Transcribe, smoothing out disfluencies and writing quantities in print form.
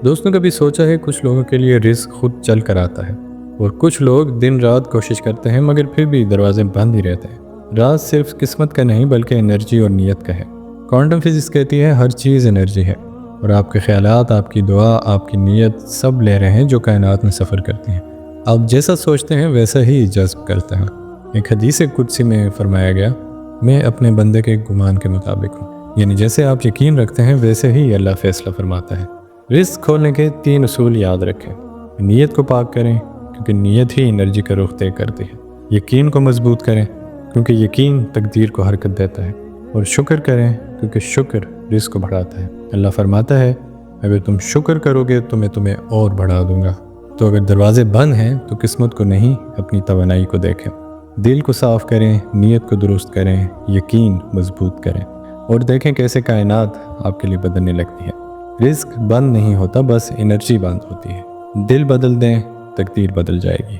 دوستوں کبھی سوچا ہے کچھ لوگوں کے لیے رزق خود چل کر آتا ہے اور کچھ لوگ دن رات کوشش کرتے ہیں مگر پھر بھی دروازے بند ہی رہتے ہیں۔ راز صرف قسمت کا نہیں بلکہ انرجی اور نیت کا ہے۔ کوانٹم فزکس کہتی ہے ہر چیز انرجی ہے اور آپ کے خیالات، آپ کی دعا، آپ کی نیت سب لہریں ہیں جو کائنات میں سفر کرتی ہیں۔ آپ جیسا سوچتے ہیں ویسا ہی جذب کرتے ہیں۔ ایک حدیث قدسی میں فرمایا گیا، میں اپنے بندے کے گمان کے مطابق ہوں، یعنی جیسے آپ یقین رکھتے ہیں ویسے ہی اللہ فیصلہ فرماتا ہے۔ رزق کھولنے کے 3 اصول یاد رکھیں۔ نیت کو پاک کریں کیونکہ نیت ہی انرجی کا رخ طے کرتی ہے۔ یقین کو مضبوط کریں کیونکہ یقین تقدیر کو حرکت دیتا ہے، اور شکر کریں کیونکہ شکر رزق کو بڑھاتا ہے۔ اللہ فرماتا ہے اگر تم شکر کرو گے تو میں تمہیں اور بڑھا دوں گا۔ تو اگر دروازے بند ہیں تو قسمت کو نہیں، اپنی توانائی کو دیکھیں۔ دل کو صاف کریں، نیت کو درست کریں، یقین مضبوط کریں، اور دیکھیں کیسے کائنات آپ کے لیے بدلنے لگتی ہے۔ رزق بند نہیں ہوتا، بس انرجی بند ہوتی ہے۔ دل بدل دیں، تقدیر بدل جائے گی۔